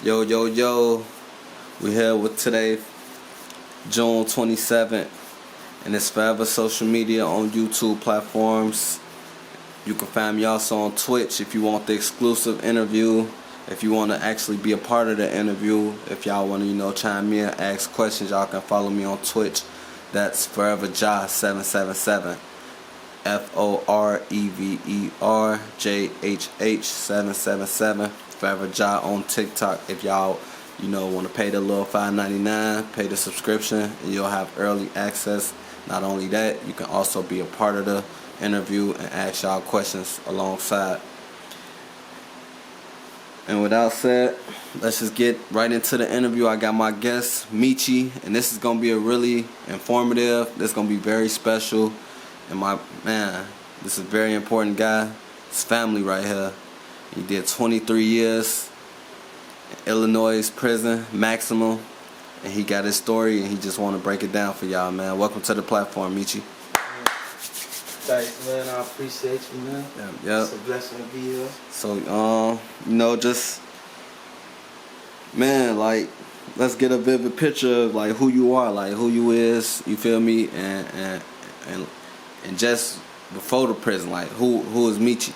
Yo, yo, yo. We here with today, June 27th, and it's forever social media on YouTube platforms. You can find me also on Twitch if you want the exclusive interview. If you want to actually be a part of the interview, if y'all want to, chime in, ask questions, y'all can follow me on Twitch. That's Forever Ja 777. FOREVERJHH 777. Forever Ja on TikTok. If y'all, want to pay the little $5.99, pay the subscription, and you'll have early access. Not only that, you can also be a part of the interview and ask y'all questions alongside. And without said, let's just get right into the interview. I got my guest, Meechie, and this is going to be a really informative, this is going to be very special. And this is a very important guy. His family right here. He did 23 years in Illinois prison, maximum. And he got his story and he just want to break it down for y'all, man. Welcome to the platform, Meechie. Thanks, man. I appreciate you, man. Yep. It's a blessing to be here. So, let's get a vivid picture of like who you are, like who you is. You feel me? And just before the prison, like who is Meechie?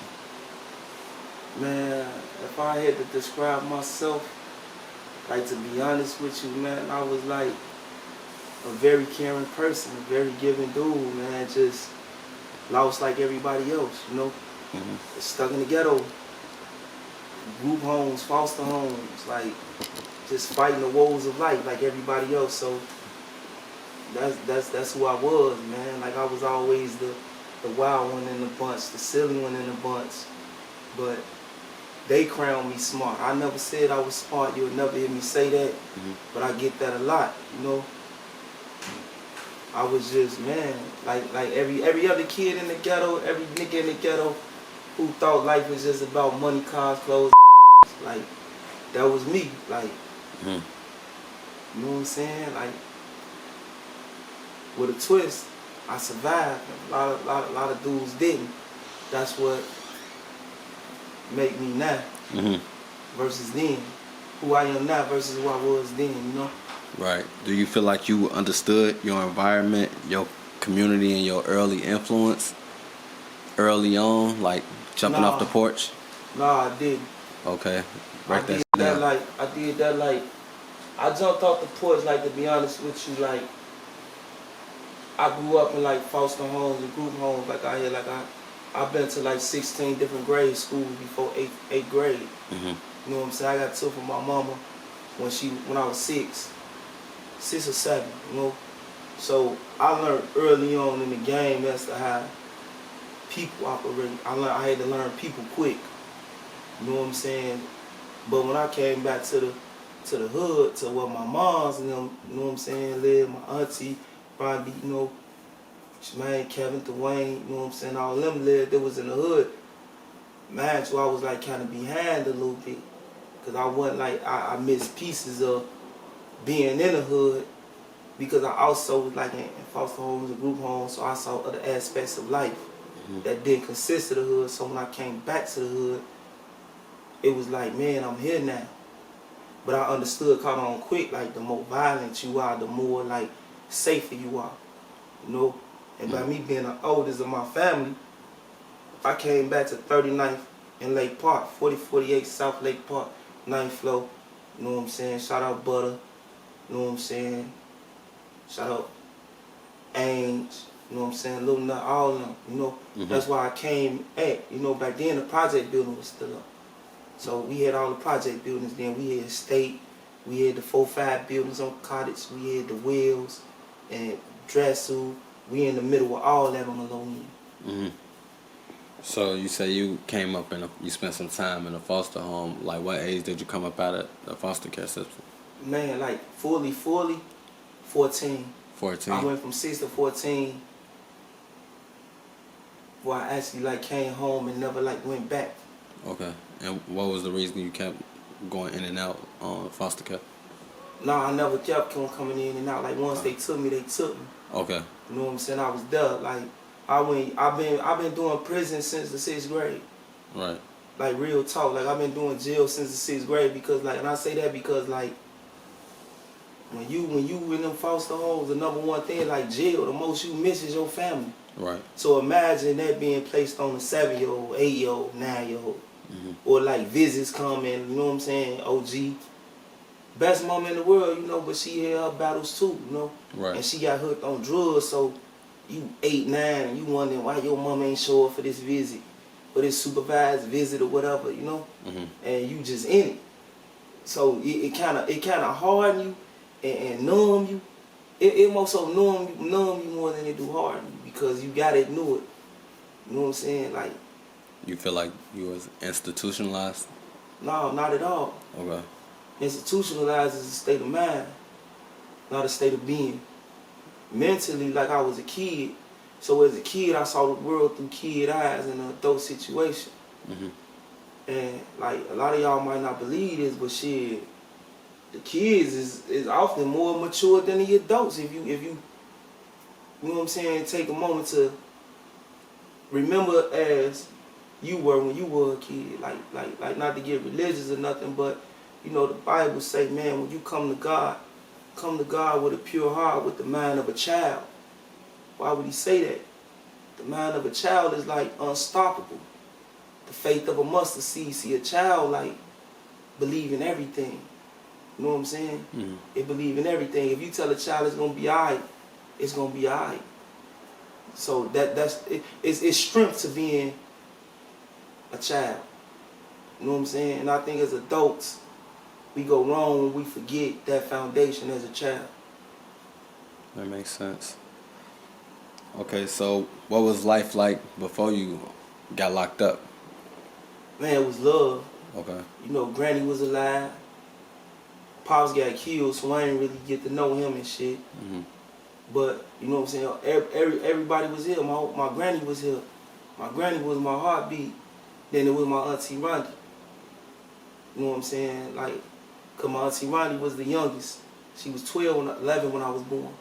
Man, if I had to describe myself, like to be honest with you, man, I was like a very caring person, a very giving dude, man. Just lost like everybody else, Mm-hmm. Stuck in the ghetto, group homes, foster homes, like just fighting the woes of life like everybody else. So that's who I was, man. Like I was always the wild one in the bunch, the silly one in the bunch. But they crowned me smart. I never said I was smart. You'll never hear me say that. Mm-hmm. But I get that a lot, I was just, man, like every other kid in the ghetto, every nigga in the ghetto who thought life was just about money, cars, clothes, like that was me. Like, Mm-hmm. you know what I'm saying? Like, with a twist, I survived. A lot of dudes didn't. That's what make me now Mm-hmm. versus then. Who I am now versus who I was then, Right. Do you feel like you understood your environment, your community, and your early influence early on, like jumping off the porch? Nah, I didn't. Okay. I did that like I jumped off the porch, like, to be honest with you, like I grew up in like foster homes and group homes. Like I've been to like 16 different grade schools before eighth grade. Mm-hmm. You know what I'm saying? I got took from my mama when I was 6 or 7. So I learned early on in the game as to how people operate. I had to learn people quick. You know what I'm saying? But when I came back to the hood, to where my moms and them, you know what I'm saying, lived, my auntie, probably, Shemaine, Kevin, Dwayne, you know what I'm saying, all them lived, that was in the hood. Man, so I was like kind of behind a little bit. Because I wasn't like, I missed pieces of being in the hood, because I also was like in foster homes and group homes, so I saw other aspects of life that didn't consist of the hood. So when I came back to the hood, it was like, man, I'm here now. But I understood, caught on quick, like the more violent you are, the more like safer you are, And by me being the oldest of my family, I came back to 39th in Lake Park, 4048 South Lake Park, 9th floor. You know what I'm saying? Shout out Butter. You know what I'm saying? Shout out Ainge. You know what I'm saying? Little Nut, all of them. Mm-hmm. That's why I came at. Back then the project building was still up. So we had all the project buildings then. We had State. We had the 4-5 buildings on Cottage. We had the Wheels and Dressel. We in the middle of all that on the low end. Mm-hmm. So you say you came up you spent some time in a foster home. Like what age did you come up out of the foster care system? Man, like fully, 14. 14. I went from 6 to 14. Where I actually like came home and never like went back. Okay. And what was the reason you kept going in and out on foster care? No, I never kept coming in and out. Like once they took me, they took me. Okay. You know what I'm saying? I was there. Like I've been doing prison since the 6th grade. Right. Like real talk. Like I've been doing jail since the 6th grade because like, and I say that because like, when you in them foster homes, the number one thing like jail, the most you miss is your family. Right. So imagine that being placed on a 7-year-old, 8-year-old, 9-year-old, or like visits coming. You know what I'm saying? OG, best mom in the world, you know, but she had her battles too, you know. Right. And she got hooked on drugs. So you 8, 9, and you wondering why your mom ain't show up for this visit, for this supervised visit or whatever, you know. And you just in it. So it kind of harden you and numb you. It more so numb you more than it do harden you because you gotta ignore it. You know what I'm saying? Like, You feel like you was institutionalized? no, not at all. Okay. Institutionalized is a state of mind, not a state of being. Mentally, like I was a kid. So as a kid, I saw the world through kid eyes in an adult situation. And like a lot of y'all might not believe this, but shit, the kids is often more mature than the adults. If you you know what I'm saying, take a moment to remember as you were when you were a kid. Like not to get religious or nothing, but you know the Bible say, man, when you come to God with a pure heart, with the mind of a child. Why would he say that? The mind of a child is like unstoppable. The faith of a mustard seed. See, a child like believe in everything. You know what I'm saying? It believe in everything. If you tell a child it's gonna be alright, it's gonna be alright. So that's it's strength to being a child. You know what I'm saying? And I think as adults, we go wrong when we forget that foundation as a child. That makes sense. Okay, so what was life like before you got locked up? Man, it was love. Okay. You know, Granny was alive. Pops got killed, so I didn't really get to know him and shit. But, you know what I'm saying, everybody was here. My granny was here. My granny was my heartbeat. Then it was my auntie Rondi. You know what I'm saying? Like, because my auntie Rondi was the youngest. She was 11 when I was born.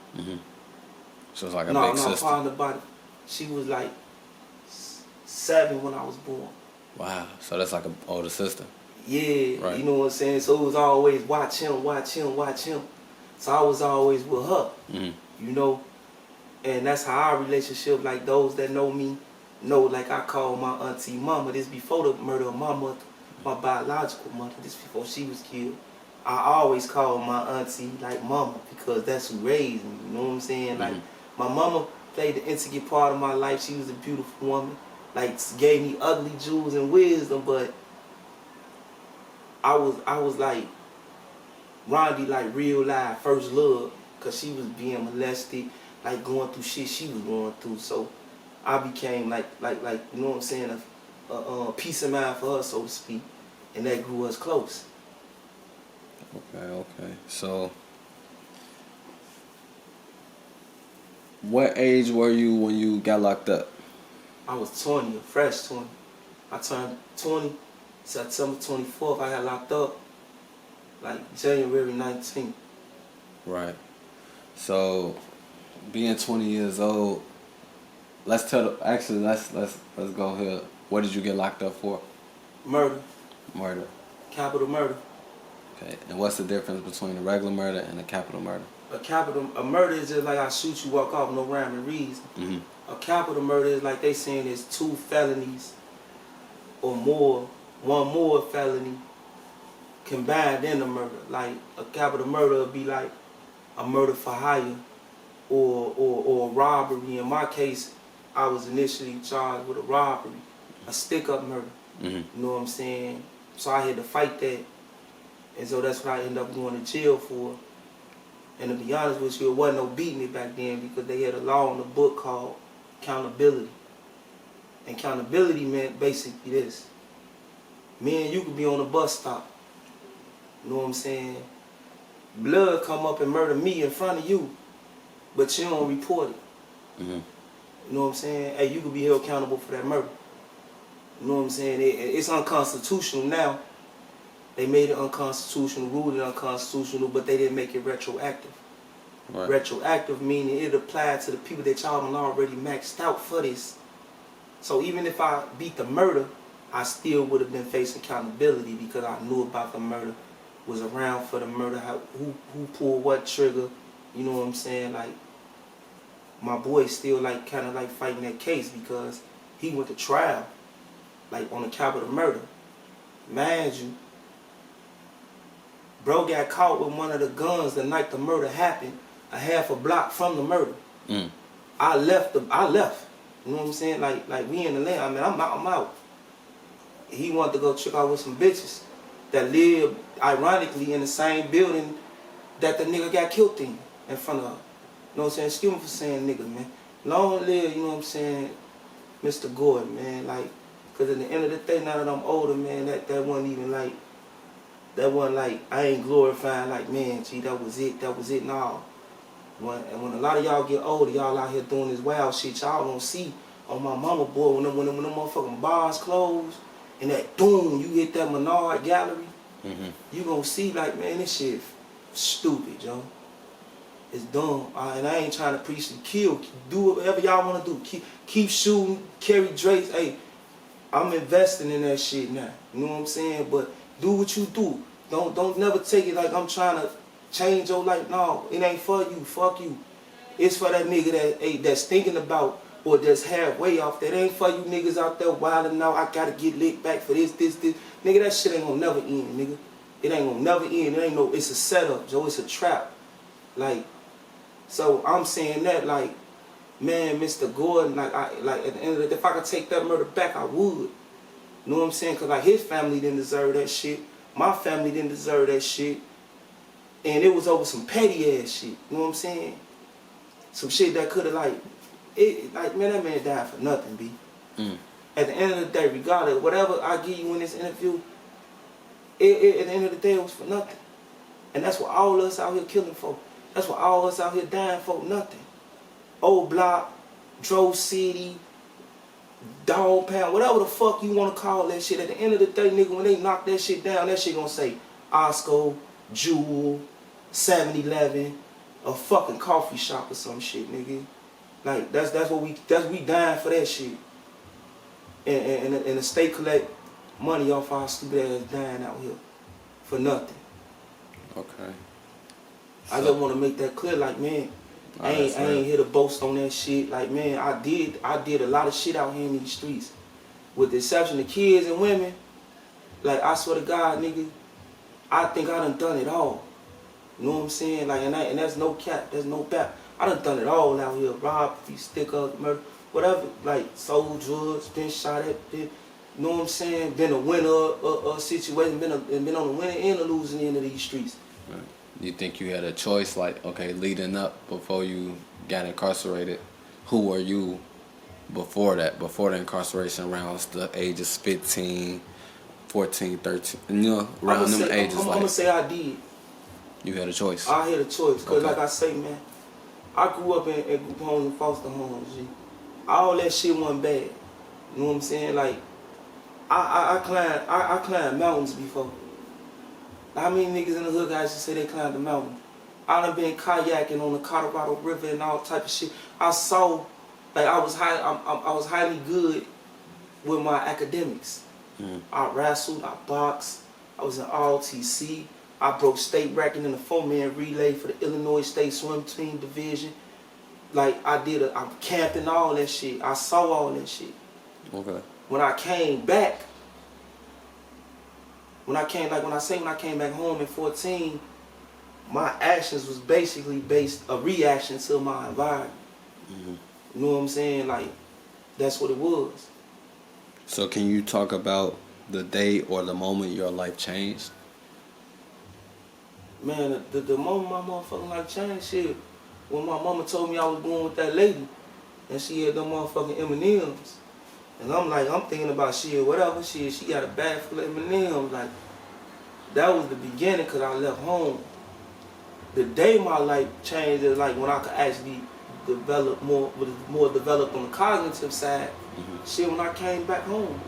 So it's like a big sister. No, the body. She was like 7 when I was born. Wow, so that's like an older sister. Yeah, right. You know what I'm saying? So it was always watch him, watch him, watch him. So I was always with her, you know? And that's how our relationship, like those that know me, know, like I call my auntie mama. This before the murder of my mother, my biological mother. This before she was killed. I always call my auntie like mama because that's who raised me, you know what I'm saying? Like my mama played the intricate part of my life. She was a beautiful woman. Like gave me ugly jewels and wisdom, but I was like Rondi, like real life first love, cause she was being molested, like going through shit she was going through. So I became like you know what I'm saying, a peace of mind for her, so to speak, and that grew us close. Okay. So what age were you when you got locked up? I was 20, a fresh 20. I turned 20 September 24th. I got locked up like January 19th. Right. So being 20 years old, let's go here. What did you get locked up for? Murder. Murder. Capital murder. Okay. And what's the difference between a regular murder and a capital murder? A murder is just like I shoot you, walk off, no rhyme and reason. A capital murder is like they saying there's 2 felonies or more, one more felony combined in a murder. Like a capital murder would be like a murder for hire or robbery. In my case, I was initially charged with a robbery, a stick-up murder. You know what I'm saying? So I had to fight that. And so that's what I ended up going to jail for. And to be honest with you, it wasn't no beating it back then because they had a law in the book called accountability. And accountability meant basically this. Me and you could be on a bus stop. You know what I'm saying? Blood come up and murder me in front of you, but you don't report it. You know what I'm saying? Hey, you could be held accountable for that murder. You know what I'm saying? It's unconstitutional now. They made it unconstitutional, ruled it unconstitutional, but they didn't make it retroactive. Right. Retroactive meaning it applied to the people that y'all done already maxed out for this. So even if I beat the murder, I still would have been facing accountability because I knew about the murder, was around for the murder, who pulled what trigger, you know what I'm saying? Like, my boy still like kind of like fighting that case because he went to trial, like on the capital murder. Mind you, bro got caught with one of the guns the night the murder happened, a half a block from the murder. I left. You know what I'm saying? Like we in the land. I mean, I'm out. He wanted to go check out with some bitches that live, ironically, in the same building that the nigga got killed in front of. You know what I'm saying? Excuse me for saying nigga, man. Long live, you know what I'm saying, Mr. Gordon, man. Like, because at the end of the day, now that I'm older, man, that wasn't even like, I ain't glorifying like, man, gee, that was it, no. When a lot of y'all get older, y'all out here doing this wild shit, y'all don't see on my mama, boy, when them motherfucking bars close, and that doom, you hit that Menard Gallery, you gonna see like, man, this shit stupid, Joe. It's dumb. And I ain't trying to preach and kill. Do whatever y'all want to do. Keep shooting, carry Drakes. Hey, I'm investing in that shit now. You know what I'm saying? But do what you do. Don't never take it like I'm trying to change your life. No, it ain't for you. Fuck you. It's for that nigga that's thinking about or that's halfway off. That ain't for you niggas out there wilding out. I gotta get lit back for this. Nigga, that shit ain't gonna never end, nigga. It ain't gonna never end. It ain't no. It's a setup, Joe. It's a trap. Like. So I'm saying that, like, man, Mr. Gordon, like at the end of the day, if I could take that murder back, I would. You know what I'm saying? Because, like, his family didn't deserve that shit. My family didn't deserve that shit. And it was over some petty ass shit. You know what I'm saying? Some shit that could have, like, man, that man died for nothing, B. At the end of the day, regardless, whatever I give you in this interview, at the end of the day, it was for nothing. And that's what all of us out here killing for. That's what all of us out here dying for, nothing. Old Block, Dro City, Dog Pound, whatever the fuck you want to call that shit. At the end of the day, nigga, when they knock that shit down, that shit gonna say Osco, Jewel, 7-Eleven, a fucking coffee shop or some shit, nigga. Like, that's what we dying for that shit. And the state collect money off our stupid ass dying out here for nothing. Okay. I just want to make that clear, like, man, I ain't here to boast on that shit. Like, man, I did a lot of shit out here in these streets. With the exception of kids and women, like, I swear to God, nigga, I think I done it all. You know what I'm saying? Like, and that's no cap, there's no cap. I done it all out here. Rob, stick up, murder, whatever. Like, sold drugs, been shot at, been, you know what I'm saying? Been a winner of a situation, been on the winning and the losing end of these streets. Right. You think you had a choice, like, okay, leading up before you got incarcerated, who were you before that, before the incarceration, around the ages 15, 14, 13, you know, around them ages? I'm going to say I did. You had a choice? I had a choice, because okay. Like I say, man, I grew up in group homes and foster homes, G. All that shit wasn't bad. You know what I'm saying? Like, I climbed mountains before. How many niggas in the hood guys just say they climbed the mountain? I done been kayaking on the Colorado River and all type of shit. I saw, like, I was highly good with my academics. I wrestled, I boxed, I was in ROTC. I broke state record in the 4-man relay for the Illinois State Swim Team Division. Like, I'm camping, all that shit. I saw all that shit. Okay. When I came back, when I came back home at 14, my actions was basically a reaction to my environment. You know what I'm saying? Like, that's what it was. So can you talk about the day or the moment your life changed? Man, the moment my motherfucking life changed, shit, when my mama told me I was going with that lady, and she had them motherfucking M&Ms. And I'm thinking about shit, whatever shit, she got a bag full of M&Ms. Like, that was the beginning, because I left home. The day my life changed is like when I could actually develop more developed on the cognitive side. Shit, when I came back home,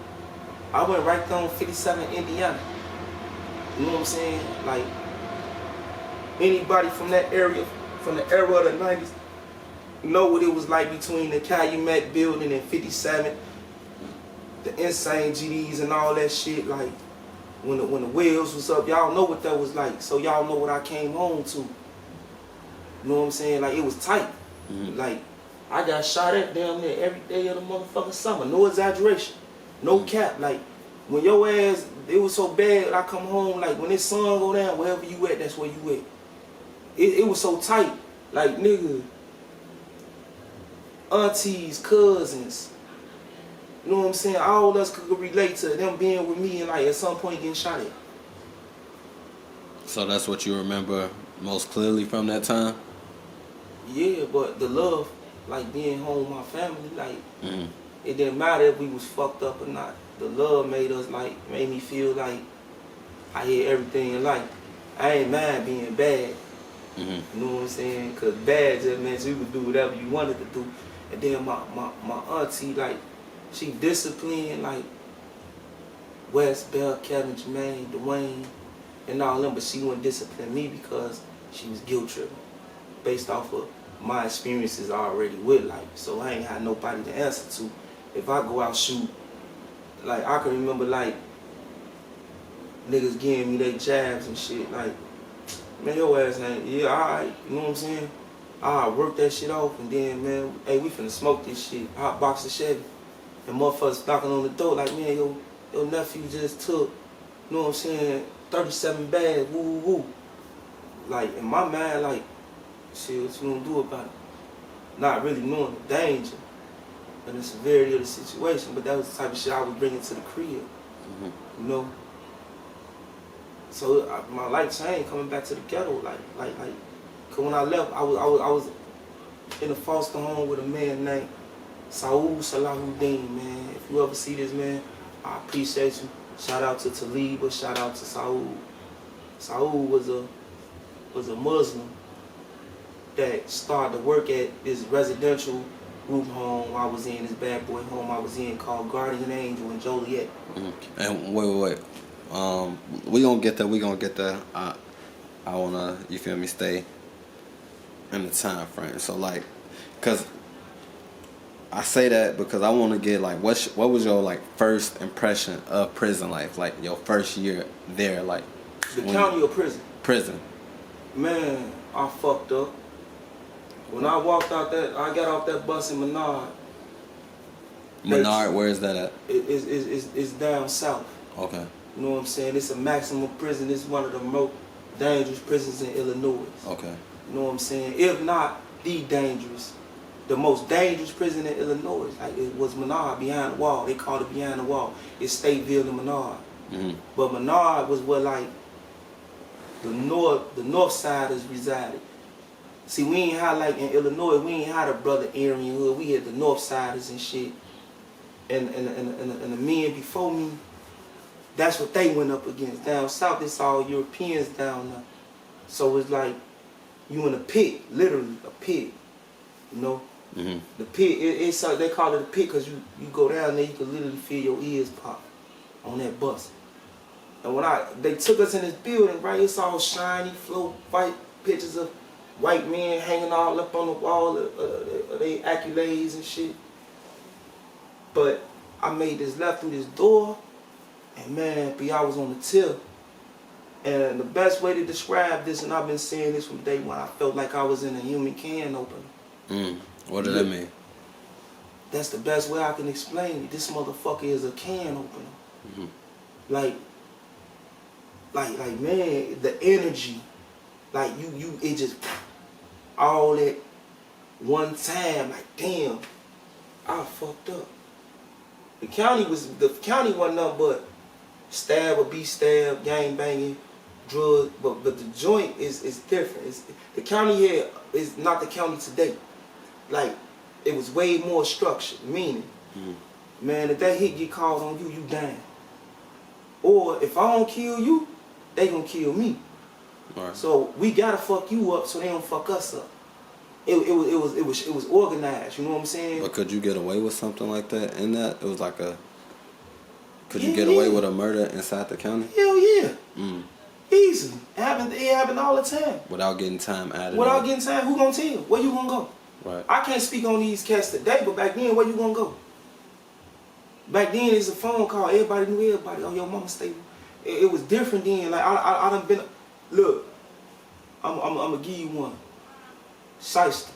I went right there on 57 Indiana. You know what I'm saying? Like, anybody from that area, from the era of the 90s, know what it was like between the Calumet building and 57. the insane GDs and all that shit, like when the wheels was up, y'all know what that was like. So y'all know what I came home to. You know what I'm saying? Like it was tight. Like I got shot at damn near every day of the motherfucking summer. No exaggeration. No cap. Like when your ass, it was so bad I come home, like when this sun go down, wherever you at, that's where you at. It was so tight. Like nigga, aunties, cousins, you know what I'm saying? All of us could relate to them being with me and like at some point getting shot at. So that's what you remember most clearly from that time? Yeah, but the love, like being home with my family, like it didn't matter if we was fucked up or not. The love made me feel like I had everything in life. I ain't mind being bad. You know what I'm saying? Cause bad just meant you could do whatever you wanted to do. And then my auntie, like, she disciplined, like, West, Bell, Kevin, Jermaine, Dwayne, and all them, but she wouldn't discipline me because she was guilt-tripping based off of my experiences already with life. So I ain't had nobody to answer to. If I go out shoot, like, I can remember, like, niggas giving me their jabs and shit, like, man, your ass ain't, yeah, alright, you know what I'm saying? I work that shit off, and then, man, hey, we finna smoke this shit, hot box the Chevy. And motherfuckers knocking on the door like, man, your nephew just took, you know what I'm saying, 37 bags, woo, woo, woo. Like, in my mind, like, shit, what you gonna do about it? Not really knowing the danger and the severity of the situation, but that was the type of shit I was bringing to the crib, you know? So my life changed coming back to the ghetto, like, cause when I left, I was in a foster home with a man named Saul Salahuddin, man. If you ever see this man, I appreciate you. Shout out to Taliba, shout out to Saul. Saul was a Muslim that started to work at this residential group home I was in, this bad boy home I was in called Guardian Angel in Joliet. And wait. We gonna get there. I wanna, you feel me, stay in the time frame. So like, cause I say that because I want to get like, what was your like first impression of prison life? Like your first year there, like the county or prison? Prison. Man, I fucked up. When I walked out I got off that bus in Menard. Menard, where is that at? It's down south. Okay. You know what I'm saying? It's a maximum prison. It's one of the most dangerous prisons in Illinois. Okay. You know what I'm saying? If not the most dangerous prison in Illinois. Like it was Menard, behind the wall. They called it behind the wall. It's Stateville and Menard. But Menard was where like the north siders resided. See, we ain't had like in Illinois, we ain't had a brother Aryan hood. We had the north siders and shit. And the men before me, that's what they went up against. Down south, it's all Europeans down there. So it's like you in a pit, literally a pit, you know. The pit, it's they call it a pit because you go down there, you can literally feel your ears pop on that bus. And when they took us in this building, right, it's all shiny, flow, white pictures of white men hanging all up on the wall of their accolades and shit. But I made this left through this door, and man, I was on the tip. And the best way to describe this, and I've been saying this from day one, I felt like I was in a human can opener. What does that mean? That's the best way I can explain it. This motherfucker is a can opener. Like man, the energy, like it just all at one time. Like damn, I fucked up. The county wasn't nothing but stab or be stabbed, gang banging, drugs, but the joint is different. The county here is not the county today. Like, it was way more structured, meaning, man, if that hit get called on you, you down. Or if I don't kill you, they gonna kill me. Right. So we gotta fuck you up so they don't fuck us up. It was organized, you know what I'm saying? But could you get away with something like that in that? It was like could you get away with a murder inside the county? Hell yeah. Easily. It happened all the time. Without getting time added. Without getting time, who gonna tell? Where you gonna go? Right. I can't speak on these cats today, but back then, where you gonna go? Back then, it's a phone call. Everybody knew everybody. Oh, your mama stay. It was different then. Like I done been. Look, I'm gonna give you one. Shyster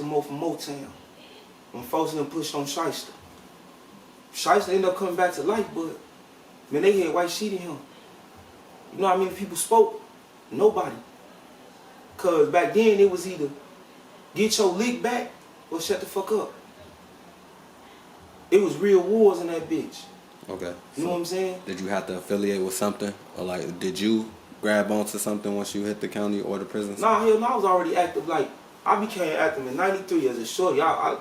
Mo from Motown. When folks done pushed on Shyster. Shyster ended up coming back to life, but man, they had white sheet in him. You know how many people spoke? Nobody. Cause back then it was either get your lick back or shut the fuck up. It was real wars in that bitch. Okay. You know what I'm saying? Did you have to affiliate with something? Or like, did you grab onto something once you hit the county or the prisons? Nah, hell no, I was already active. Like, I became active in 93 as a shorty. I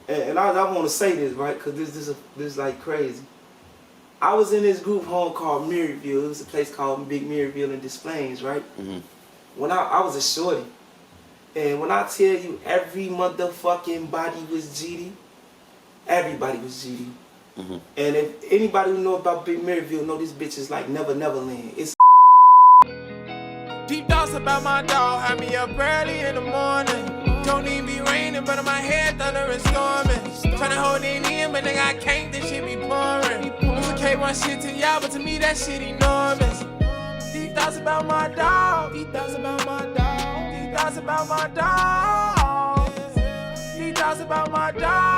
want to say this, right? Because this is like crazy. I was in this group home called Maryville. It was a place called Big Maryville in Des Plaines, right? Mm-hmm. When I was a shorty. And when I tell you every motherfucking body was GD, everybody was GD. Mm-hmm. And if anybody who know about Big Maryville know this bitch is like Never Neverland. It's deep thoughts about my dog had me up early in the morning. Don't even be raining, but in my head thunder and storming. Tryna hold it in, but nigga I can't, this shit be pouring. It was K1 shit to y'all, but to me that shit enormous. Deep thoughts about my dog. Deep thoughts about my dog. Deep thoughts about my dog. Deep thoughts about my dog.